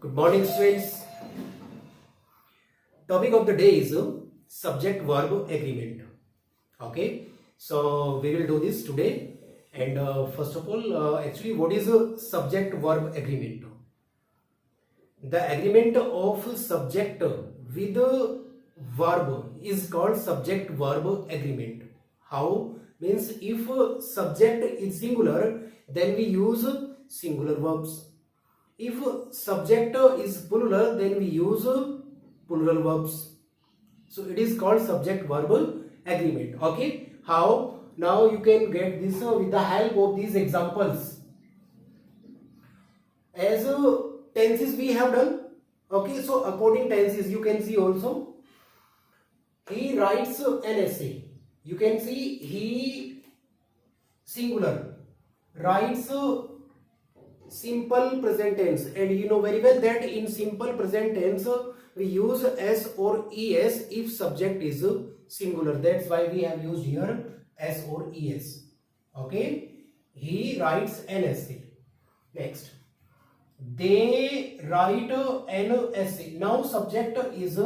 Good morning, students. Topic of the day is subject verb agreement. Okay, so we will do this today. And first of all, actually, what is a subject verb agreement? The agreement of subject with verb is called subject verb agreement. How? Means if subject is singular, then we use singular verbs. If subject is plural, then we use plural verbs. So it is called subject verb agreement. Okay, how? Now you can get this with the help of these examples. As tenses we have done. Okay, so according tenses you can see also. He writes an essay. You can see he singular writes simple present tense, and you know very well that in simple present tense we use s or es if subject is singular. That's why we have used here s or es. Okay, he writes an essay. Next, they write an essay. Now subject is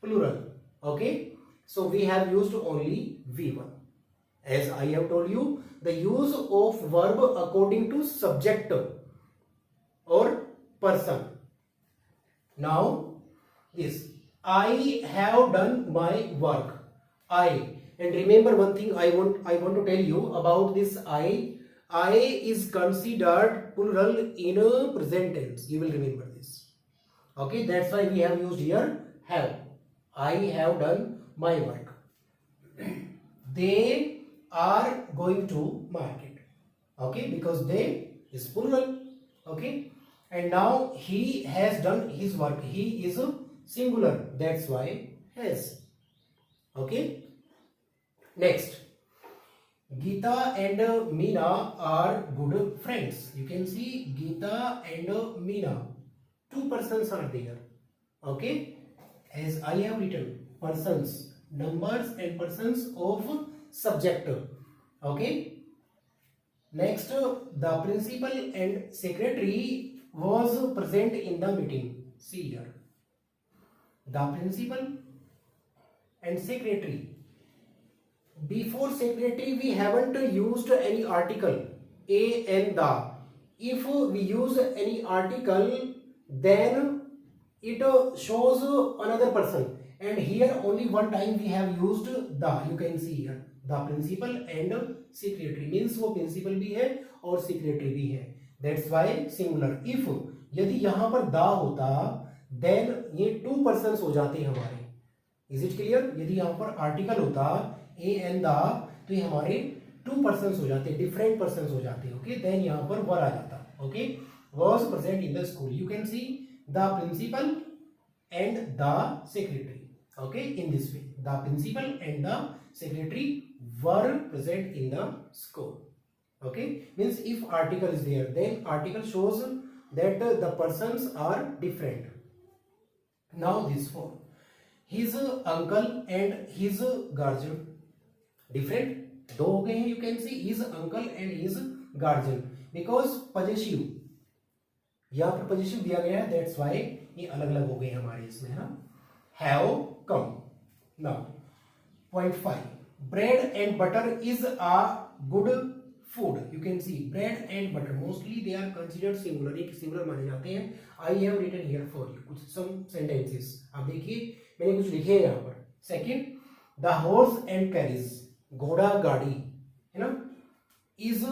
plural. Okay, so we have used only v1. As I have told you, the use of verb according to subject or person. Now this, I have done my work. I, and remember one thing I want to tell you about this I is considered plural in a present tense. You will remember this. Okay, that's why we have used here have. I have done my work. They are going to market. Okay, because they is plural. Okay, and now he has done his work. He is a singular. That's why has. Okay. Next, Geeta and Meena are good friends. You can see Geeta and Meena. Two persons are there. Okay, as I have written, persons, numbers and persons of subject. Okay. Next, the principal and secretary was present in the meeting. See here, the principal and secretary. Before secretary we haven't used any article a and the. If we use any article, then it shows another person, and here only one time we have used the. You can see here the principal and secretary, means वो principal भी है और secretary भी है. That's why singular. If यदि यहाँ पर दा होता, then ये two persons हो जाते हमारे. Is it clear? यदि यहाँ पर article होता a and the, तो ये हमारे two persons हो जाते, different persons हो जाते. Okay, then यहाँ पर were आ जाता. Okay, was present in the school. You can see the principal and the secretary. Okay, in this way, the principal and the secretary were present in the school. Okay, means if article is there, then article shows that the persons are different. Now this form, his uncle and his guardian, different. दो हो गए हैं. You can see his uncle and his guardian, because possessive, यहाँ पर possessive दिया गया है. That's why ये अलग अलग हो गए हमारे इसमें, है ना. Have come. Now, point 5. Bread and butter is a good food. You can see bread and butter. Mostly they are considered singular. एक singular माने जाते हैं. I have written here for you कुछ some sentences. आप देखिए मैंने कुछ लिखे हैं यहाँ पर. Second, the horse and carriage, घोड़ा गाड़ी, है ना, is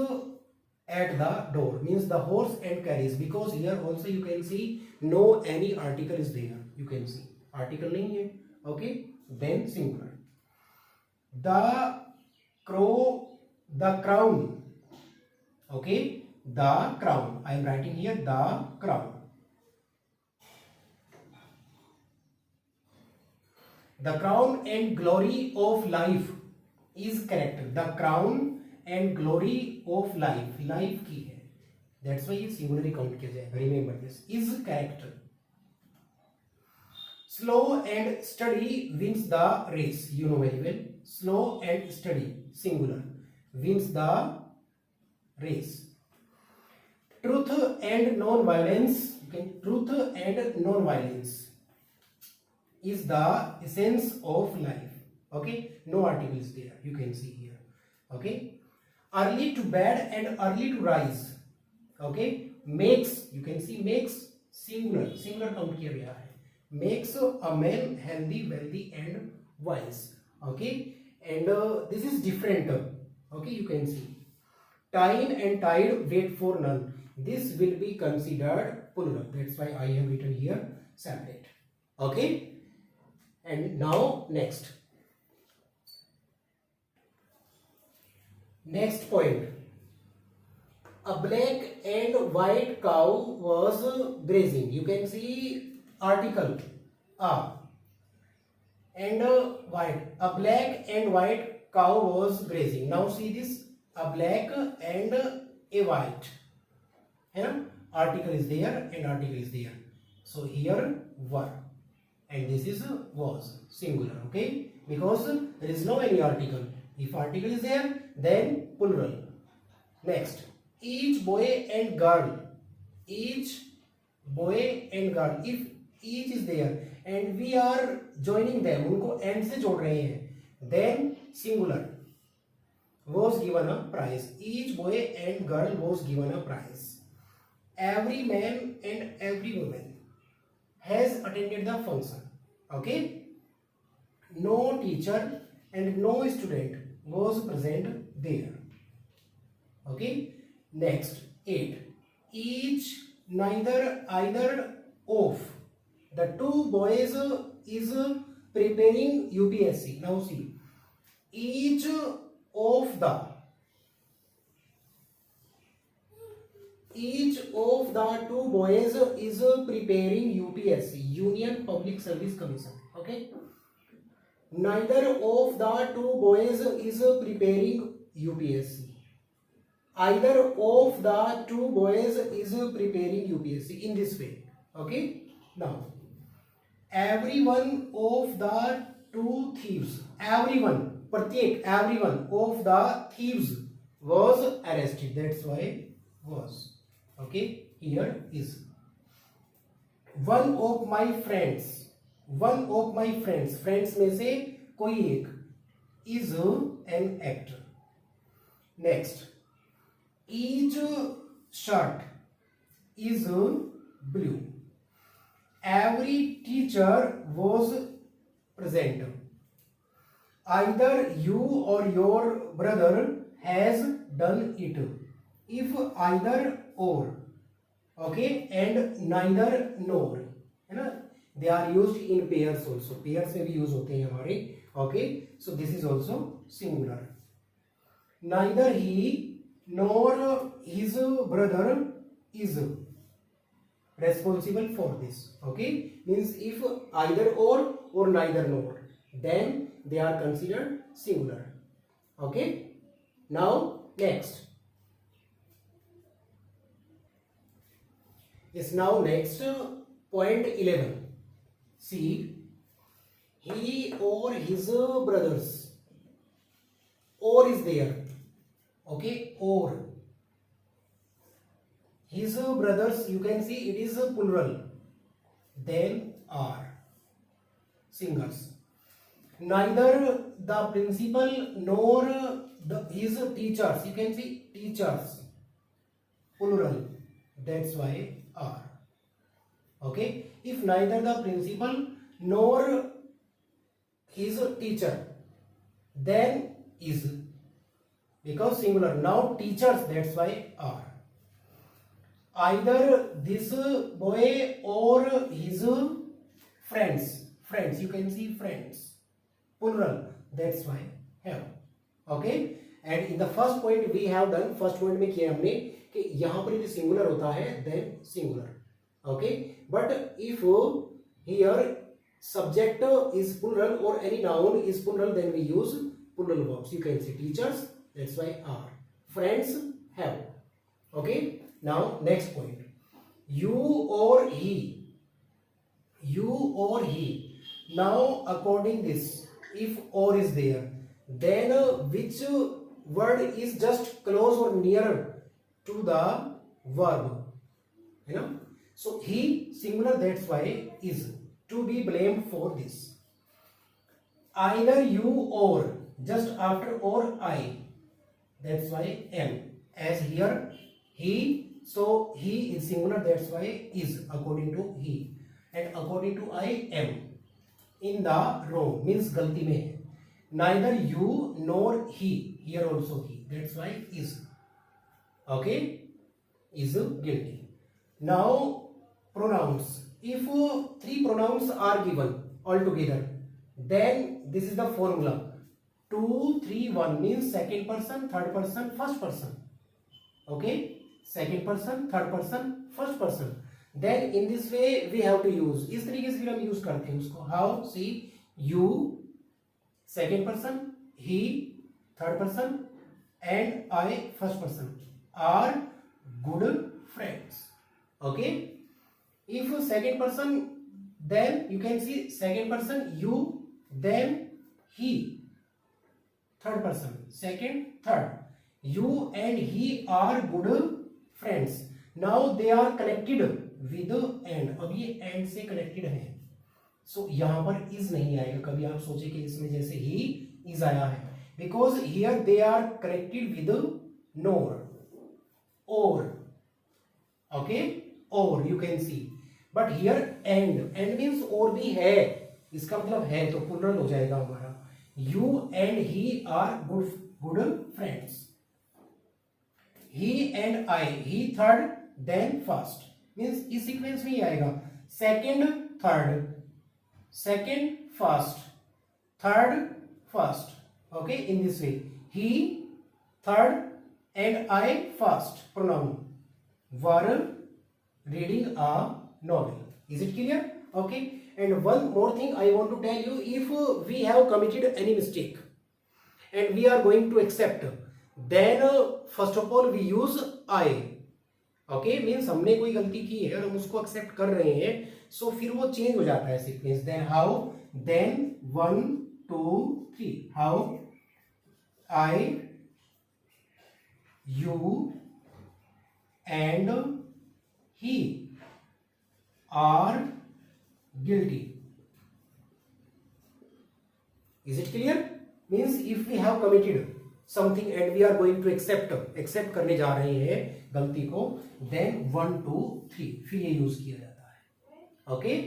at the door, means the horse and carriage, because here also you can see no any article is there. You can see article नहीं है. Okay, then singular. The crown. Okay, the crown. I am writing here the crown. The crown and glory of life is character. The crown and glory of life, life की है. That's why ये singular count किया जाएगा. Remember this. Is character. Slow and steady wins the race. You know very well. Slow and steady, singular, wins the race. Truth and non-violence You can truth and non-violence is the essence of life. Okay, no article is there. You can see here. Okay, early to bed and early to rise. Okay, makes, you can see makes singular count किया गया है. Makes a man healthy, wealthy and wise. Okay, and this is different. Okay, you can see time and tide wait for none. This will be considered plural. That's why I have written here separate. Okay, and now next point. A black and white cow was grazing. You can see article and white. A black and white cow was grazing. Now see this, a black and a white. You know, article is there and article is there. So here were, and this is was singular. Okay, because there is no any article. If article is there, then plural. Next, each boy and girl. Each boy and girl. If each is there and we are joining them, उनको and से जोड़ रहे हैं, then singular. Was given a prize. Each boy and girl was given a prize. Every man and every woman has attended the function. Okay. No teacher and no student was present there. Okay. Next, 8. Each, neither, either of the two boys is preparing UPSC. Now see, each of the two boys is preparing UPSC, Union Public Service Commission. Okay. Neither of the two boys is preparing UPSC. Either of the two boys is preparing UPSC, in this way. Okay. Now, every one of the two thieves, everyone of the thieves was arrested. That's why was. Okay. Here is one of my friends. Friends में से कोई एक is an actor. Next, each shirt is blue. Every teacher was present. Either you or your brother has done it. If either or, okay, and neither nor, है ना, they are used in pairs also. Pairs में भी use होते हैं हमारे. Okay, so this is also singular. Neither he nor his brother is responsible for this. Okay, means if either or neither nor, then they are considered singular. Okay, now next. Yes, now next point 11. See, he or his brothers. Or is there. Okay, or. His brothers, you can see it is a plural. Then are singers. Neither the principal nor his teachers. You can see teachers, plural. That's why are. Okay. If neither the principal nor his teacher, then is, because singular. Now teachers, that's why are. Either this boy or his friends. You can see friends, plural. That's why have. Okay. And in the first point we have done, first point में किया हमने कि यहाँ पर यदि singular होता है then singular. Okay. But if here subject is plural or any noun is plural, then we use plural verbs. You can see teachers, that's why are. Friends, have. Okay. Now next point. You or he. Now according this, if or is there, then which word is just close or nearer to the verb, you know. So he singular, that's why is to be blamed for this. Either you or, just after or I, that's why am. As here he, so he is singular, that's why is according to he, and according to I am. In the wrong means गलती में है. Neither you nor he, here also he, that's why is. Okay, is guilty. Now pronouns. If three pronouns are given altogether, then this is the formula. 2, 3, 1 means second person, third person, first person. Okay, second person, third person, first person. Then in this way we have to use. इस तरीके से फिर हम use करते हैं उसको. How? See, you second person, he third person, and I first person are good friends. Okay. If second person, then you can see second person you, then he, third person second, third. You and he are good friends. Now they are connected with and. अब ये and से connected है, so यहाँ पर is नहीं आएगा. कभी आप सोचे कि इसमें जैसे he is आया है, because here they are connected with nor or. Okay, or you can see. But here and means और भी है, इसका मतलब है, तो प्लूरल हो जाएगा हमारा. You and he are good friends. He and I, he third then first means इस सीक्वेंस में ही आएगा. Second third, second first, third first. Okay, in this way he third and I first pronoun were reading a novel. Is it clear? Okay. And one more thing I want to tell you, if we have committed any mistake and we are going to accept, then first of all we use I. Okay, means हमने कोई गलती की है और हम उसको accept कर रहे हैं, so फिर वो change हो जाता है sequence. Then how? Then 1, 2, 3. How? I, you and he are guilty. Is it clear? Means if we have committed something and we are going to accept करने जा रहे हैं गलती को, then 1, 2, 3 फिर ये यूज किया जाता है. Okay,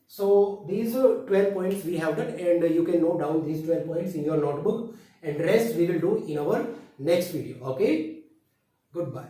so these 12 points we have done, and you can note down these 12 points in your notebook, and rest we will do in our next video. Okay, goodbye.